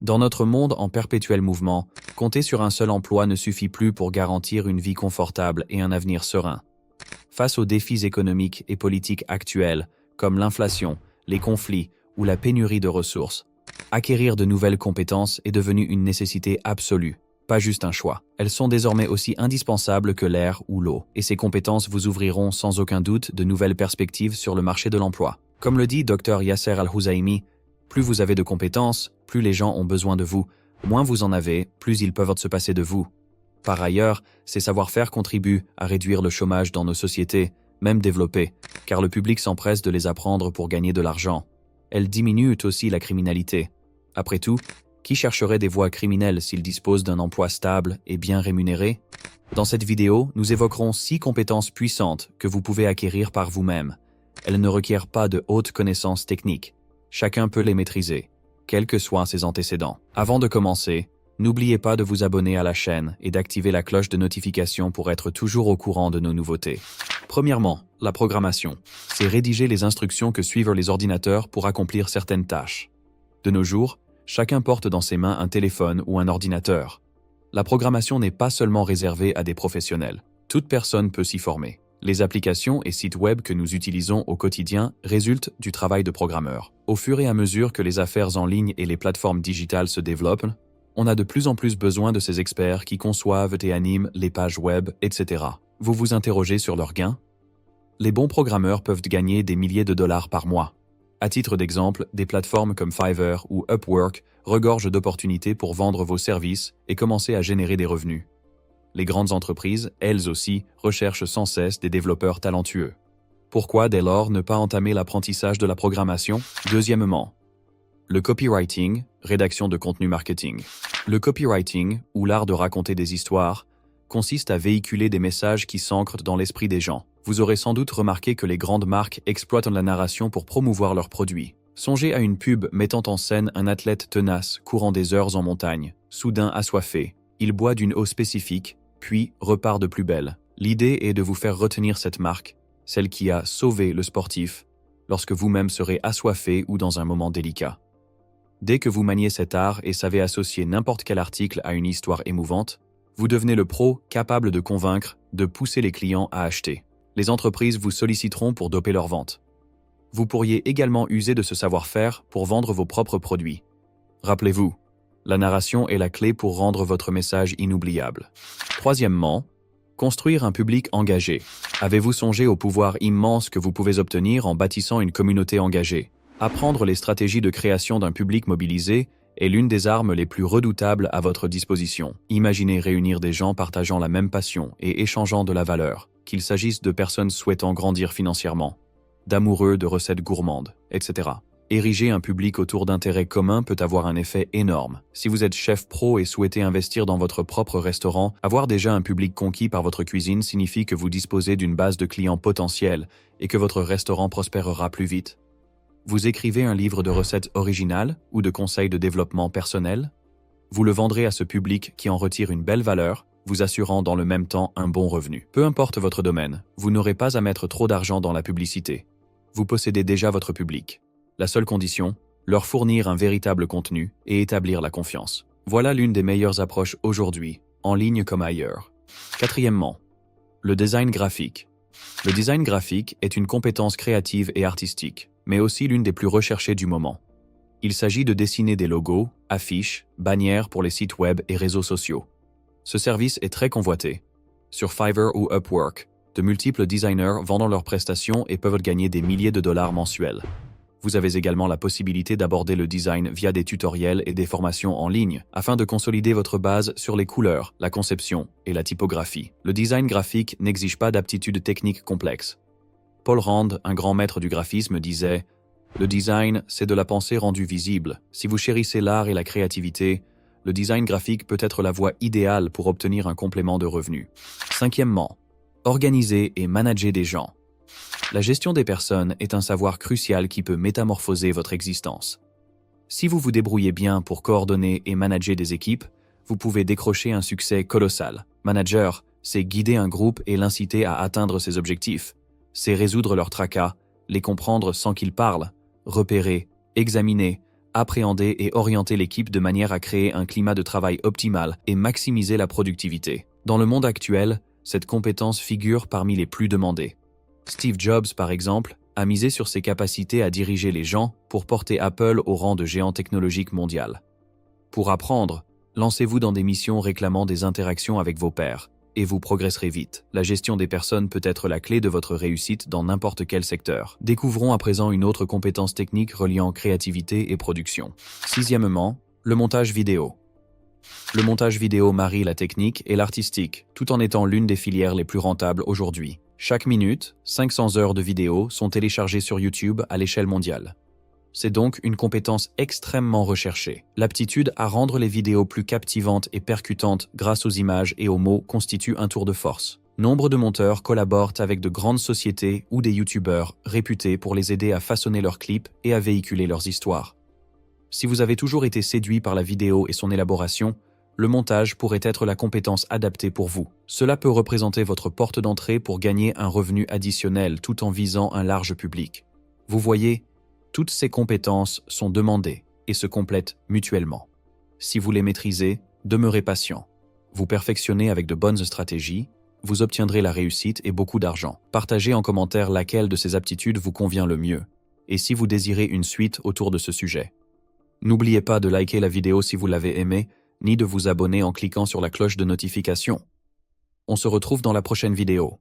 Dans notre monde en perpétuel mouvement, compter sur un seul emploi ne suffit plus pour garantir une vie confortable et un avenir serein. Face aux défis économiques et politiques actuels, comme l'inflation, les conflits ou la pénurie de ressources, acquérir de nouvelles compétences est devenu une nécessité absolue, pas juste un choix. Elles sont désormais aussi indispensables que l'air ou l'eau, et ces compétences vous ouvriront sans aucun doute de nouvelles perspectives sur le marché de l'emploi. Comme le dit Dr Yasser Al-Houzaimi, plus vous avez de compétences, plus les gens ont besoin de vous, moins vous en avez, plus ils peuvent se passer de vous. Par ailleurs, ces savoir-faire contribuent à réduire le chômage dans nos sociétés, même développées, car le public s'empresse de les apprendre pour gagner de l'argent. Elles diminuent aussi la criminalité. Après tout, qui chercherait des voies criminelles s'il dispose d'un emploi stable et bien rémunéré? Dans cette vidéo, nous évoquerons 6 compétences puissantes que vous pouvez acquérir par vous-même. Elles ne requièrent pas de hautes connaissances techniques. Chacun peut les maîtriser, quels que soient ses antécédents. Avant de commencer, n'oubliez pas de vous abonner à la chaîne et d'activer la cloche de notification pour être toujours au courant de nos nouveautés. Premièrement, la programmation. C'est rédiger les instructions que suivent les ordinateurs pour accomplir certaines tâches. De nos jours, chacun porte dans ses mains un téléphone ou un ordinateur. La programmation n'est pas seulement réservée à des professionnels. Toute personne peut s'y former. Les applications et sites web que nous utilisons au quotidien résultent du travail de programmeurs. Au fur et à mesure que les affaires en ligne et les plateformes digitales se développent, on a de plus en plus besoin de ces experts qui conçoivent et animent les pages web, etc. Vous vous interrogez sur leurs gains? Les bons programmeurs peuvent gagner des milliers de dollars par mois. À titre d'exemple, des plateformes comme Fiverr ou Upwork regorgent d'opportunités pour vendre vos services et commencer à générer des revenus. Les grandes entreprises, elles aussi, recherchent sans cesse des développeurs talentueux. Pourquoi, dès lors, ne pas entamer l'apprentissage de la programmation? Deuxièmement, le copywriting, rédaction de contenu marketing. Le copywriting, ou l'art de raconter des histoires, consiste à véhiculer des messages qui s'ancrent dans l'esprit des gens. Vous aurez sans doute remarqué que les grandes marques exploitent la narration pour promouvoir leurs produits. Songez à une pub mettant en scène un athlète tenace courant des heures en montagne, soudain assoiffé. Il boit d'une eau spécifique, puis repart de plus belle. L'idée est de vous faire retenir cette marque, celle qui a sauvé le sportif, lorsque vous-même serez assoiffé ou dans un moment délicat. Dès que vous maniez cet art et savez associer n'importe quel article à une histoire émouvante, vous devenez le pro capable de convaincre, de pousser les clients à acheter. Les entreprises vous solliciteront pour doper leurs ventes. Vous pourriez également user de ce savoir-faire pour vendre vos propres produits. Rappelez-vous, la narration est la clé pour rendre votre message inoubliable. Troisièmement, construire un public engagé. Avez-vous songé au pouvoir immense que vous pouvez obtenir en bâtissant une communauté engagée? Apprendre les stratégies de création d'un public mobilisé est l'une des armes les plus redoutables à votre disposition. Imaginez réunir des gens partageant la même passion et échangeant de la valeur, qu'il s'agisse de personnes souhaitant grandir financièrement, d'amoureux de recettes gourmandes, etc. Ériger un public autour d'intérêts communs peut avoir un effet énorme. Si vous êtes chef pro et souhaitez investir dans votre propre restaurant, avoir déjà un public conquis par votre cuisine signifie que vous disposez d'une base de clients potentiels et que votre restaurant prospérera plus vite. Vous écrivez un livre de recettes originales ou de conseils de développement personnel? Vous le vendrez à ce public qui en retire une belle valeur, vous assurant dans le même temps un bon revenu. Peu importe votre domaine, vous n'aurez pas à mettre trop d'argent dans la publicité. Vous possédez déjà votre public. La seule condition, leur fournir un véritable contenu et établir la confiance. Voilà l'une des meilleures approches aujourd'hui, en ligne comme ailleurs. Quatrièmement, le design graphique. Le design graphique est une compétence créative et artistique, mais aussi l'une des plus recherchées du moment. Il s'agit de dessiner des logos, affiches, bannières pour les sites web et réseaux sociaux. Ce service est très convoité. Sur Fiverr ou Upwork, de multiples designers vendent leurs prestations et peuvent gagner des milliers de dollars mensuels. Vous avez également la possibilité d'aborder le design via des tutoriels et des formations en ligne, afin de consolider votre base sur les couleurs, la conception et la typographie. Le design graphique n'exige pas d'aptitudes techniques complexes. Paul Rand, un grand maître du graphisme, disait « Le design, c'est de la pensée rendue visible. Si vous chérissez l'art et la créativité, le design graphique peut être la voie idéale pour obtenir un complément de revenus. » Cinquièmement, organiser et manager des gens. La gestion des personnes est un savoir crucial qui peut métamorphoser votre existence. Si vous vous débrouillez bien pour coordonner et manager des équipes, vous pouvez décrocher un succès colossal. Manager, c'est guider un groupe et l'inciter à atteindre ses objectifs. C'est résoudre leurs tracas, les comprendre sans qu'ils parlent, repérer, examiner, appréhender et orienter l'équipe de manière à créer un climat de travail optimal et maximiser la productivité. Dans le monde actuel, cette compétence figure parmi les plus demandées. Steve Jobs, par exemple, a misé sur ses capacités à diriger les gens pour porter Apple au rang de géant technologique mondial. Pour apprendre, lancez-vous dans des missions réclamant des interactions avec vos pairs, et vous progresserez vite. La gestion des personnes peut être la clé de votre réussite dans n'importe quel secteur. Découvrons à présent une autre compétence technique reliant créativité et production. Sixièmement, le montage vidéo. Le montage vidéo marie la technique et l'artistique, tout en étant l'une des filières les plus rentables aujourd'hui. Chaque minute, 500 heures de vidéos sont téléchargées sur YouTube à l'échelle mondiale. C'est donc une compétence extrêmement recherchée. L'aptitude à rendre les vidéos plus captivantes et percutantes grâce aux images et aux mots constitue un tour de force. Nombre de monteurs collaborent avec de grandes sociétés ou des YouTubeurs réputés pour les aider à façonner leurs clips et à véhiculer leurs histoires. Si vous avez toujours été séduit par la vidéo et son élaboration, le montage pourrait être la compétence adaptée pour vous. Cela peut représenter votre porte d'entrée pour gagner un revenu additionnel tout en visant un large public. Vous voyez, toutes ces compétences sont demandées et se complètent mutuellement. Si vous les maîtrisez, demeurez patient. Vous perfectionnez avec de bonnes stratégies, vous obtiendrez la réussite et beaucoup d'argent. Partagez en commentaire laquelle de ces aptitudes vous convient le mieux, et si vous désirez une suite autour de ce sujet. N'oubliez pas de liker la vidéo si vous l'avez aimée, ni de vous abonner en cliquant sur la cloche de notification. On se retrouve dans la prochaine vidéo.